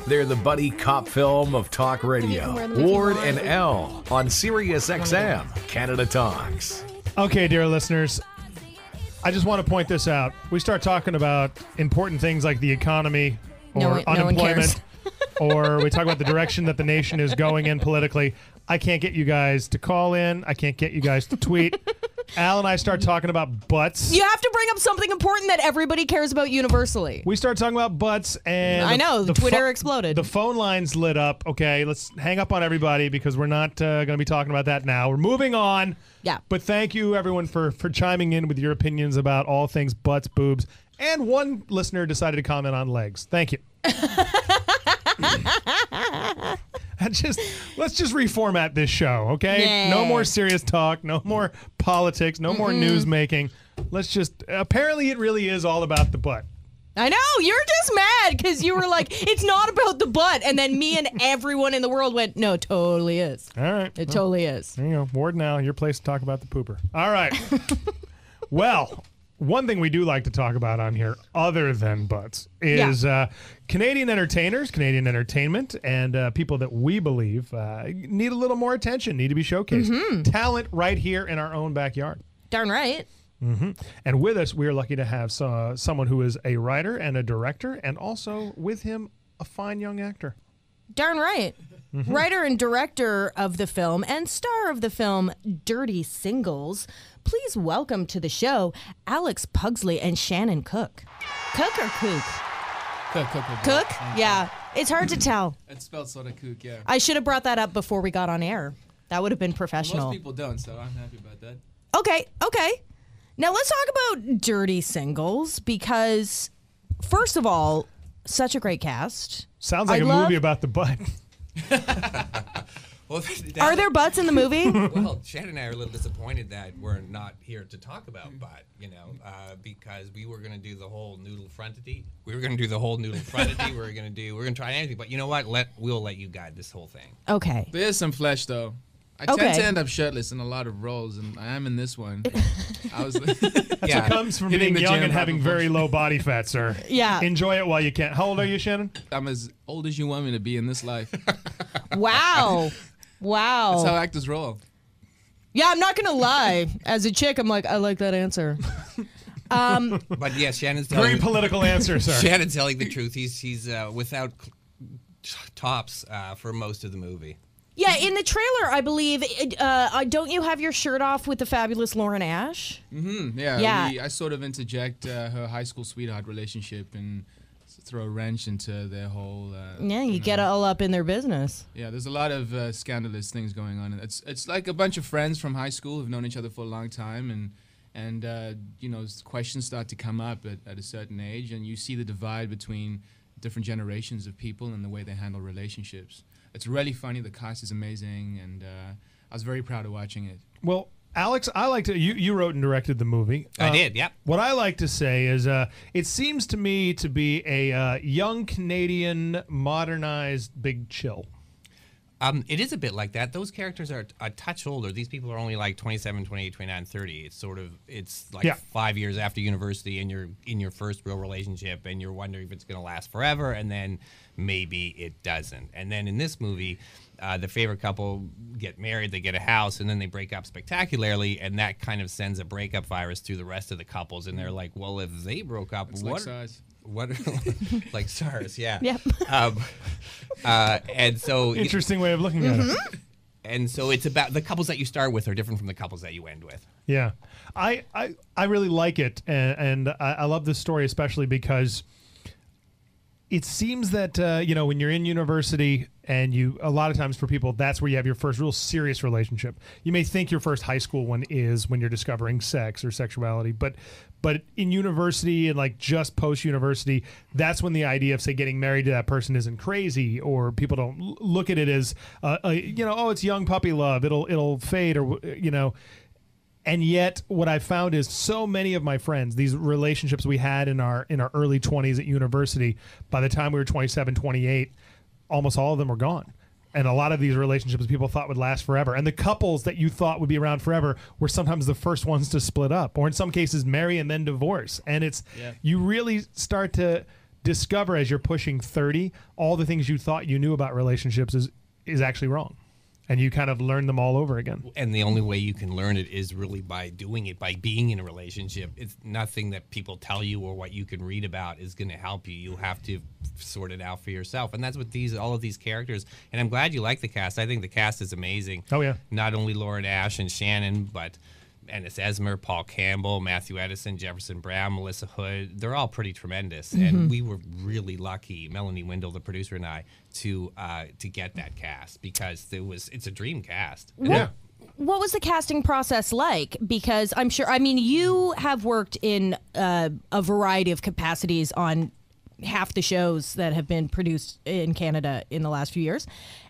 They're the buddy cop film of talk radio. Ward and L on Sirius XM, Canada Talks. Okay, dear listeners, I just want to point this out. We start talking about important things like the economy or unemployment, or we talk about the direction that the nation is going in politically. I can't get you guys to call in. I can't get you guys to tweet. Al and I start talking about butts. You have to bring up something important that everybody cares about universally. We start talking about butts, and I know, the Twitter exploded. The phone lines lit up. Okay, let's hang up on everybody because we're not going to be talking about that now. We're moving on. Yeah. But thank you, everyone, for chiming in with your opinions about all things butts, boobs, and one listener decided to comment on legs. Thank you. Let's just reformat this show, okay? Yeah. No more serious talk, no more politics, no more news making. Let's just apparently it really is all about the butt. I know, you're just mad because you were like, it's not about the butt, and then me and everyone in the world went, no, it totally is. All right. It totally is. There you go. Ward now, your place to talk about the pooper. All right. Well, one thing we do like to talk about on here, other than butts, is Canadian entertainers, Canadian entertainment, and people that we believe need a little more attention, need to be showcased. Talent right here in our own backyard. Darn right. And with us, we are lucky to have someone who is a writer and a director, and also with him, a fine young actor. Darn right. Writer and director of the film and star of the film Dirty Singles. Please welcome to the show Alex Pugsley and Shannon Kook. Cook or Kook? Cook? Yeah. It's hard to tell. It's spelled sort of kook, yeah. I should have brought that up before we got on air. That would have been professional. Most people don't, so I'm happy about that. Okay. Now let's talk about Dirty Singles because, first of all, such a great cast. Sounds like a movie about the butt. Well, are there butts in the movie? Well, Shannon and I are a little disappointed that we're not here to talk about butt, because we were going to do the whole Nudal Frontity. We were going to try anything, but you know what? We'll let you guide this whole thing. Okay. There is some flesh, though. I tend to end up shirtless in a lot of roles, and I am in this one. That's what comes from being young and having very low body fat, sir. Yeah. Enjoy it while you can. How old are you, Shannon? I'm as old as you want me to be in this life. Wow. That's how actors roll. Yeah, I'm not going to lie. As a chick, I'm like, I like that answer. But yeah, Shannon's telling very political answer, sir. Shannon's telling the truth. He's without tops for most of the movie. Yeah, in the trailer, I believe, don't you have your shirt off with the fabulous Lauren Ash? Yeah. I sort of interject her high school sweetheart relationship and throw a wrench into their whole... you get all up in their business. Yeah, there's a lot of scandalous things going on. It's like a bunch of friends from high school who've known each other for a long time, and questions start to come up at a certain age, and you see the divide between different generations of people and the way they handle relationships. It's really funny. The cast is amazing, and I was very proud of watching it. Well, Alex, I like to. You wrote and directed the movie. I did, yep. What I like to say is, it seems to me to be a young Canadian modernized Big Chill. It is a bit like that. Those characters are a touch older. These people are only like 27, 28, 29, 30. It's like 5 years after university, and you're in your first real relationship, and you're wondering if it's going to last forever, and then maybe it doesn't. And then in this movie, the favorite couple get married, they get a house, and then they break up spectacularly, and that kind of sends a breakup virus through the rest of the couples, and they're like, well, if they broke up, it's what? Like SARS. What like SARS, yeah. Yep. And so interesting way of looking at it. And so it's about the couples that you start with are different from the couples that you end with. Yeah, I really like it, and I love this story especially because it seems that when you're in university and a lot of times for people that's where you have your first real serious relationship. You may think your first high school one is when you're discovering sex or sexuality, but in university and like just post university, that's when the idea of say getting married to that person isn't crazy, or people don't look at it as it's young puppy love, it'll fade, or And yet, what I found is so many of my friends, these relationships we had in our early 20s at university, by the time we were 27, 28, almost all of them were gone. And a lot of these relationships people thought would last forever. And the couples that you thought would be around forever were sometimes the first ones to split up, or in some cases marry and then divorce. And you really start to discover as you're pushing 30, all the things you thought you knew about relationships is actually wrong. And you kind of learn them all over again. And the only way you can learn it is really by doing it, by being in a relationship. It's nothing that people tell you or what you can read about is going to help you. You have to sort it out for yourself. And that's what all of these characters, and I'm glad you like the cast. I think the cast is amazing. Oh, yeah. Not only Lauren Ash and Shannon, but Ennis Esmer, Paul Campbell, Matthew Edison, Jefferson Brown, Melissa Hood. They're all pretty tremendous. And we were really lucky, Melanie Windle, the producer, and I, to get that cast because it's a dream cast. Yeah. What was the casting process like? Because I'm sure, I mean, you have worked in a variety of capacities on half the shows that have been produced in Canada in the last few years.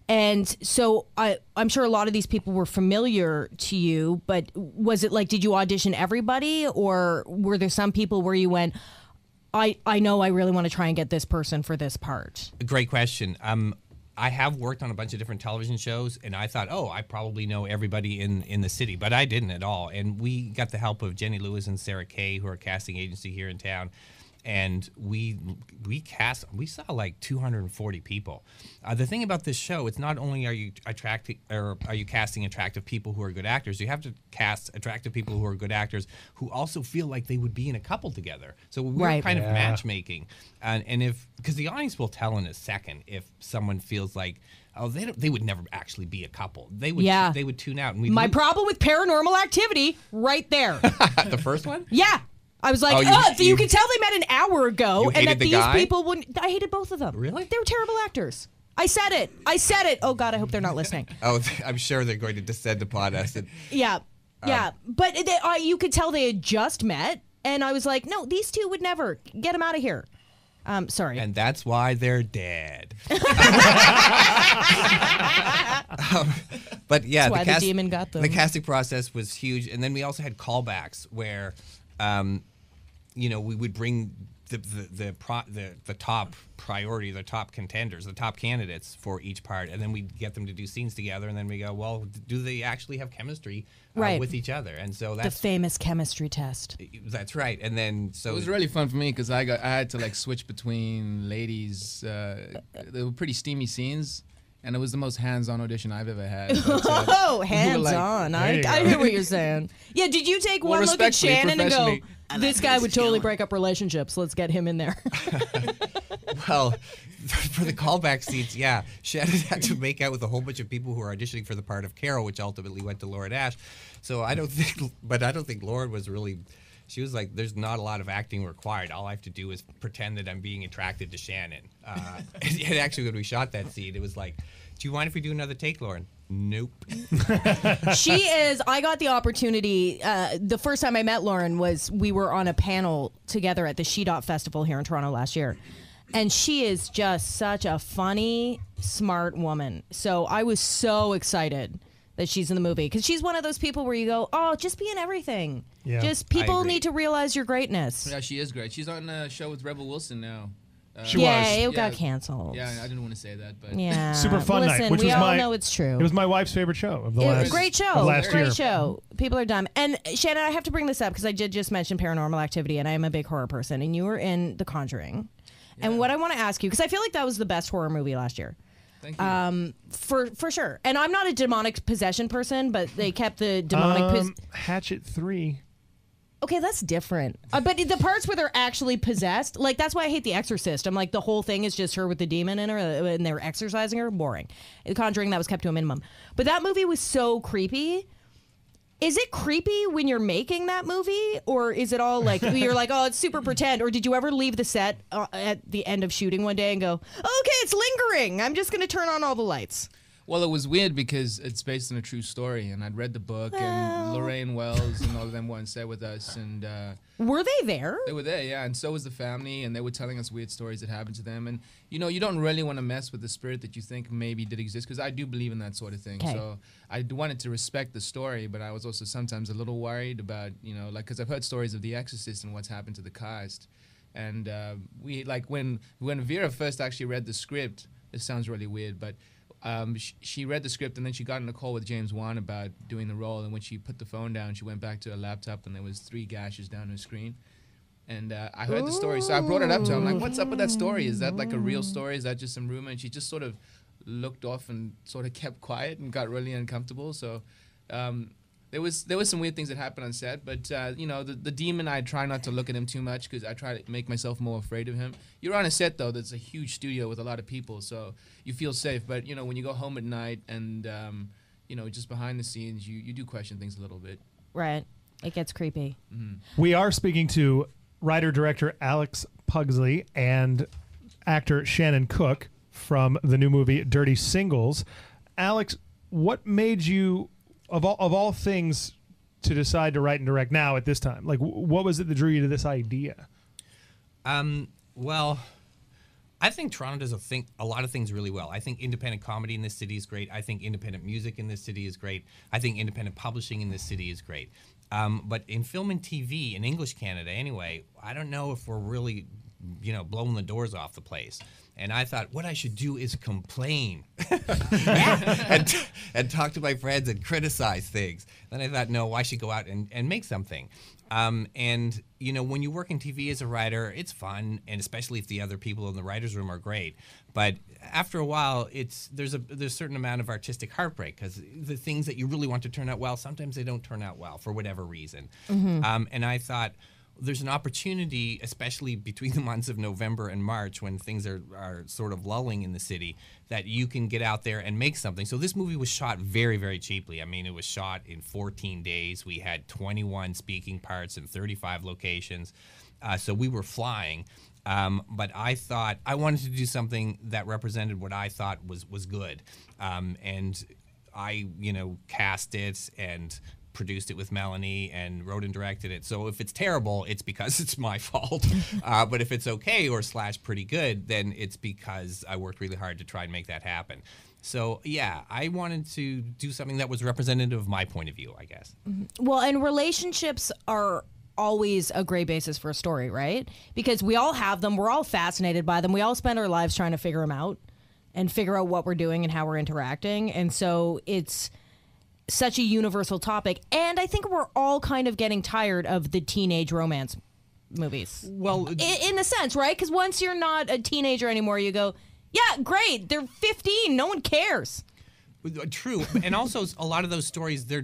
And so I'm sure a lot of these people were familiar to you, but was it like, did you audition everybody, or were there some people where you went, I know I really want to try and get this person for this part? Great question. I have worked on a bunch of different television shows, and I thought, I probably know everybody in the city, but I didn't at all. And we got the help of Jenny Lewis and Sarah Kay, who are a casting agency here in town. And we saw like 240 people. The thing about this show, it's not only are you casting attractive people who are good actors, you have to cast attractive people who are good actors who also feel like they would be in a couple together. So we're kind of matchmaking, because the audience will tell in a second if someone feels like, they would never actually be a couple. They would tune out. And my problem with Paranormal Activity, right there. The first one? Yeah. I was like, you can tell they met an hour ago, and that these people wouldn't. I hated both of them. Really? They were terrible actors. I said it. Oh God, I hope they're not listening. I'm sure they're going to descend upon us. Yeah. But you could tell they had just met, and I was like, no, these two would never. Get them out of here. Sorry. And that's why they're dead. But yeah, that's why the demon got them. The casting process was huge, and then we also had callbacks where, we would bring the top priority, the top contenders, the top candidates for each part, and then we'd get them to do scenes together, and then we go, well, do they actually have chemistry with each other? And so that's the famous chemistry test. That's right. And then it was really fun for me because I had to like switch between ladies. They were pretty steamy scenes. And it was the most hands-on audition I've ever had. But, hands-on. I hear what you're saying. Yeah, did you take one look at Shannon and go, this guy would totally break up relationships. Let's get him in there. Well, for the callback scenes, yeah. Shannon had to make out with a whole bunch of people who were auditioning for the part of Carol, which ultimately went to Lauren Ash. So I don't think Lauren was really... She was like, there's not a lot of acting required. All I have to do is pretend that I'm being attracted to Shannon. And actually, when we shot that scene, it was like, do you mind if we do another take, Lauren? Nope. I got the opportunity. The first time I met Lauren was we were on a panel together at the She-Dot Festival here in Toronto last year. And she is just such a funny, smart woman. So I was so excited that she's in the movie, because she's one of those people where you go, just be in everything. Yeah. Just people need to realize your greatness. Yeah, she is great. She's on a show with Rebel Wilson now. It got canceled. Yeah, I didn't want to say that, but yeah, Super Fun Night, which we was all know it's true. It was my wife's favorite show of the last. Great show, of last year. Great show. People are dumb. And Shannon, I have to bring this up because I did just mention Paranormal Activity, and I am a big horror person. And you were in The Conjuring, and what I want to ask you, because I feel like that was the best horror movie last year. Thank you. For sure. And I'm not a demonic possession person, but they kept the demonic Hatchet 3. Okay, that's different. But the parts where they're actually possessed, like that's why I hate The Exorcist. I'm like, the whole thing is just her with the demon in her, and they're exorcising her. Boring. The Conjuring, that was kept to a minimum. But that movie was so creepy. Is it creepy when you're making that movie, or is it all like you're like, oh, it's super pretend? Or did you ever leave the set at the end of shooting one day and go, okay, it's lingering, I'm just going to turn on all the lights? Well, it was weird because it's based on a true story, and I'd read the book, and Lorraine Wells and all of them were on set with us, and were they there? They were there, yeah, and so was the family, and they were telling us weird stories that happened to them, and you don't really want to mess with the spirit that you think maybe did exist, because I do believe in that sort of thing. So I wanted to respect the story, but I was also sometimes a little worried about, because I've heard stories of The Exorcist and what's happened to the cast, and when Vera first actually read the script, it sounds really weird, but. She read the script, and then she got in a call with James Wan about doing the role, and when she put the phone down, she went back to her laptop, and there was 3 gashes down her screen. And I heard the story, so I brought it up to her. I'm like, what's up with that story? Is that like a real story? Is that just some rumor? And she just sort of looked off and sort of kept quiet and got really uncomfortable. So there was some weird things that happened on set, but you know, the demon, I try not to look at him too much because I try to make myself more afraid of him. You're on a set though, that's a huge studio with a lot of people, so you feel safe. But you know, when you go home at night and you know, just behind the scenes, you do question things a little bit. Right, it gets creepy. We are speaking to writer-director Alex Pugsley and actor Shannon Kook from the new movie Dirty Singles. Alex, what made you, of all things, to decide to write and direct now at this time? Like, what was it that drew you to this idea? Well, I think Toronto does a lot of things really well. I think independent comedy in this city is great. I think independent music in this city is great. I think independent publishing in this city is great. But in film and TV, in English Canada anyway, I don't know if we're really, you know, blowing the doors off the place. And I thought what I should do is complain and talk to my friends and criticize things. Then I thought, no, I should go out and make something. And, you know, when you work in TV as a writer, it's fun, and especially if the other people in the writer's room are great. But after a while, there's a certain amount of artistic heartbreak because the things that you really want to turn out well, sometimes they don't turn out well for whatever reason. And I thought, there's an opportunity, especially between the months of November and March when things are sort of lulling in the city, that you can get out there and make something. So this movie was shot very, very cheaply. I mean, it was shot in 14 days. We had 21 speaking parts in 35 locations. So we were flying. But I thought I wanted to do something that represented what I thought was good. And I, you know, cast it and produced it with Melanie and wrote and directed it. So if it's terrible, it's because it's my fault. But if it's okay or / pretty good, then it's because I worked really hard to try and make that happen. So yeah, I wanted to do something that was representative of my point of view, I guess. Well, and relationships are always a great basis for a story, right? Because we all have them. We're all fascinated by them. We all spend our lives trying to figure them out and figure out what we're doing and how we're interacting. And so it's such a universal topic, and I think we're all kind of getting tired of the teenage romance movies. Well, in a sense, right? Because once you're not a teenager anymore, you go, yeah, great, they're 15, no one cares. True, and also a lot of those stories, they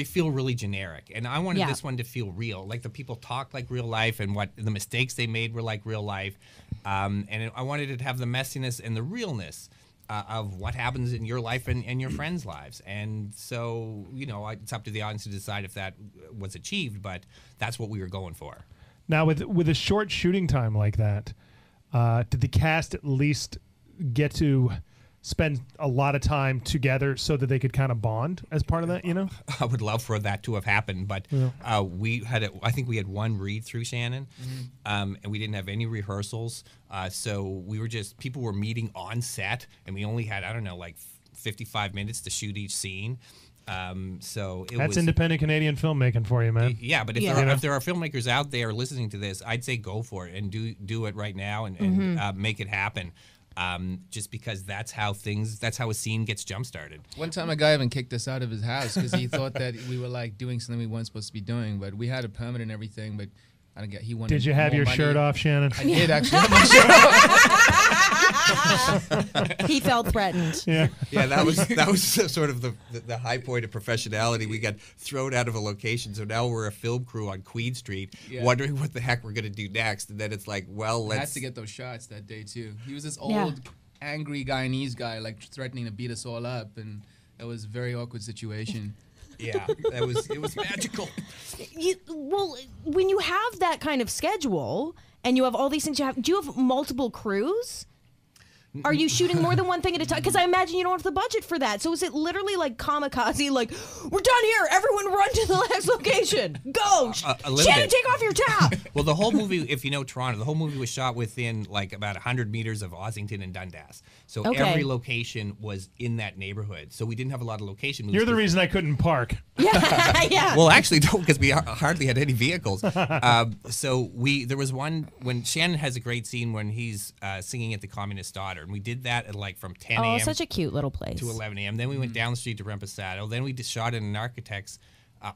feel really generic, and I wanted this one to feel real. Like the people talk like real life, and what the mistakes they made were like real life, and I wanted it to have the messiness and the realness of what happens in your life and your friends' lives. And so, you know, it's up to the audience to decide if that was achieved, but that's what we were going for. Now, with a short shooting time like that, did the cast at least get to spend a lot of time together so that they could kind of bond as part of that, you know? I would love for that to have happened, but I think we had one read through, Shannon, and we didn't have any rehearsals. So we were people were meeting on set, and we only had, I don't know, like 55 minutes to shoot each scene. So that's independent Canadian filmmaking for you, man. Yeah, but if there are filmmakers out there listening to this, I'd say go for it and do it right now and make it happen. Just because that's how a scene gets jump started. One time a guy even kicked us out of his house because he thought that we were like doing something we weren't supposed to be doing, but we had a permit and everything, but I don't get, he wanted. Did you have your shirt off, Shannon? I did actually have my shirt off. He felt threatened. Yeah, that was sort of the high point of professionality. We got thrown out of a location, so now we're a film crew on Queen Street, wondering what the heck we're gonna do next. And then it's like, well, let's. I had to get those shots that day too. He was this old, angry Guyanese guy, like threatening to beat us all up, and it was a very awkward situation. Yeah, it was magical. Well, when you have that kind of schedule and you have all these things, do you have multiple crews? Are you shooting more than one thing at a time? Because I imagine you don't have the budget for that. So is it literally like kamikaze, like, we're done here, everyone run to the next location. Go! Shannon, take off your top! Well, the whole movie, if you know Toronto, the whole movie was shot within like about 100 meters of Ossington and Dundas. So every location was in that neighborhood. So we didn't have a lot of location moves. You're the reason I couldn't park. Yeah. Well, actually, no, because we hardly had any vehicles. So there was one when Shannon has a great scene when he's singing at the Communist Daughter, and we did that at like from 10 a.m. Oh, such a cute little place. To 11 a.m. Then we went down the street to Reposado. Then we just shot in an architect's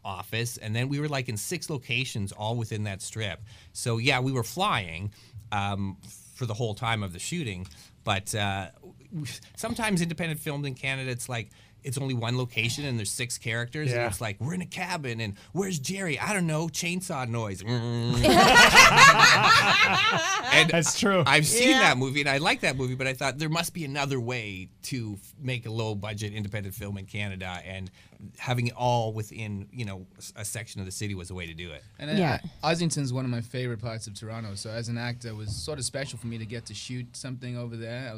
office, and then we were like in 6 locations all within that strip. So yeah, we were flying for the whole time of the shooting, but sometimes independent filmed in Canada, it's like it's only one location and there's 6 characters, and it's like, we're in a cabin, and where's Jerry? I don't know, chainsaw noise. And that's true. I've seen that movie, and I like that movie, but I thought there must be another way to make a low-budget independent film in Canada, and having it all within, a section of the city was a way to do it. And Ossington's one of my favorite parts of Toronto, so as an actor, it was sort of special for me to get to shoot something over there.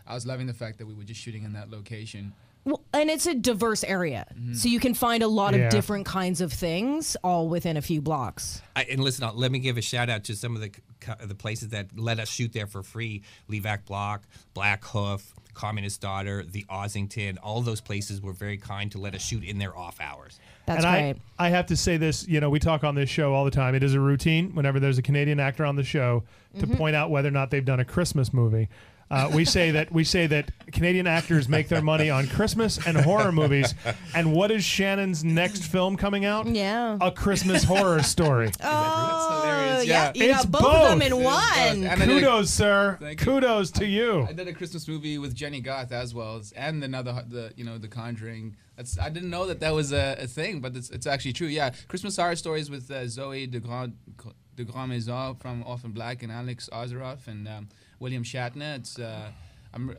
I was loving the fact that we were just shooting in that location. Well, and it's a diverse area, so you can find a lot of different kinds of things all within a few blocks. And listen, let me give a shout out to some of the places that let us shoot there for free: Levac Block, Black Hoof, Communist Daughter, the Ossington. All those places were very kind to let us shoot in their off hours. That's great. I have to say this, we talk on this show all the time. It is a routine whenever there's a Canadian actor on the show to point out whether or not they've done a Christmas movie. We say that Canadian actors make their money on Christmas and horror movies. And what is Shannon's next film coming out? Yeah, a Christmas horror story. Oh, that's hilarious. Yeah, you it's got both of them in one. And Kudos, sir. Kudos to you. I did a Christmas movie with Jenny Goth as well, and the Conjuring. I didn't know that was a thing, but it's actually true. Yeah, Christmas horror stories with Zoe de Grand Maison from Orphan Black and Alex Ozeroff and William Shatner.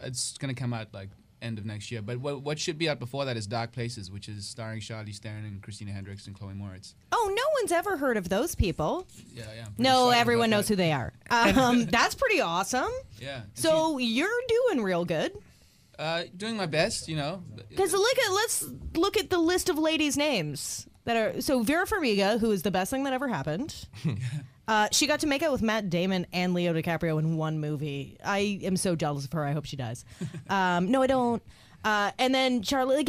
It's gonna come out like end of next year. But what should be out before that is Dark Places, which is starring Charlize Theron and Christina Hendricks and Chloe Moritz. Oh, no one's ever heard of those people. Yeah. No, everyone knows who they are. That's pretty awesome. Yeah. So you're doing real good. Doing my best, Because let's look at the list of ladies' names that are. So Vera Farmiga, who is the best thing that ever happened. She got to make out with Matt Damon and Leo DiCaprio in one movie. I am so jealous of her. I hope she dies. No, I don't. And then Charlie.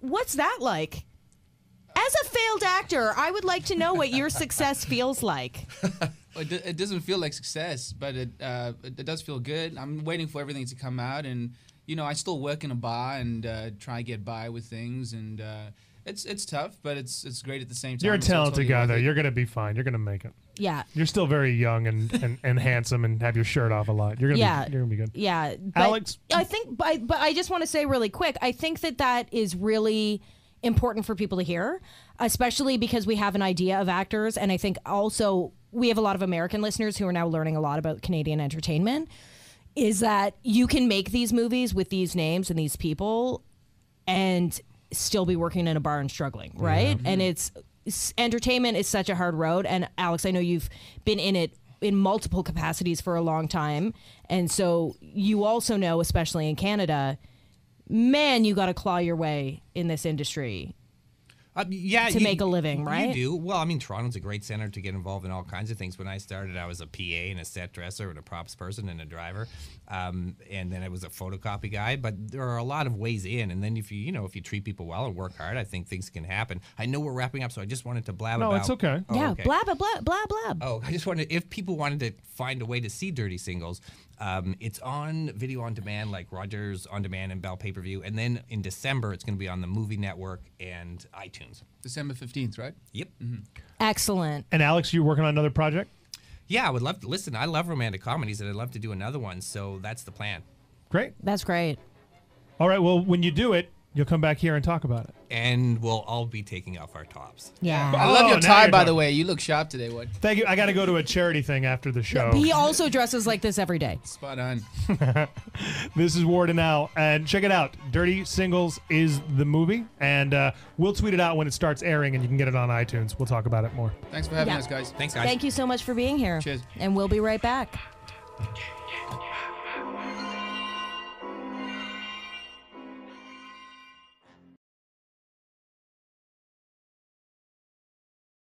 What's that like? As a failed actor, I would like to know what your success feels like. It doesn't feel like success, but it does feel good. I'm waiting for everything to come out, and I still work in a bar and try to get by with things, and it's tough, but it's great at the same time. You're a talented guy, though. You're gonna be fine. You're gonna make it. Yeah. You're still very young and handsome, and have your shirt off a lot. You're gonna be good. Yeah, Alex. I think, but I just want to say really quick. I think that is really important for people to hear, especially because we have an idea of actors, and I think also we have a lot of American listeners who are now learning a lot about Canadian entertainment, is that you can make these movies with these names and these people and still be working in a bar and struggling, right? And entertainment is such a hard road. And Alex, I know you've been in it in multiple capacities for a long time. And so you also know, especially in Canada, man, you got to claw your way in this industry. To make a living, right? You do. Well, I mean, Toronto's a great center to get involved in all kinds of things. When I started, I was a PA and a set dresser and a props person and a driver. And then I was a photocopy guy. But there are a lot of ways in. And then if you treat people well and work hard, I think things can happen. I know we're wrapping up, so I just wanted to blab about... No, it's okay. Oh, okay. Blab, blab, blab, blab. Oh, I just wanted... If people wanted to find a way to see Dirty Singles... it's on video on demand, like Rogers On Demand and Bell Pay-Per-View. And then in December, it's going to be on the Movie Network and iTunes. December 15th, right? Yep. Mm-hmm. Excellent. And Alex, you working on another project? Yeah, I would love to. Listen, I love romantic comedies, and I'd love to do another one. So that's the plan. Great. That's great. All right, well, when you do it, you'll come back here and talk about it. And we'll all be taking off our tops. Yeah. I love your tie, by the way. You look sharp today, Wood. Thank you. I got to go to a charity thing after the show. He also dresses like this every day. Spot on. This is Ward and Al, and check it out. Dirty Singles is the movie, and we'll tweet it out when it starts airing, and you can get it on iTunes. We'll talk about it more. Thanks for having us, guys. Thanks, guys. Thank you so much for being here. Cheers. And we'll be right back.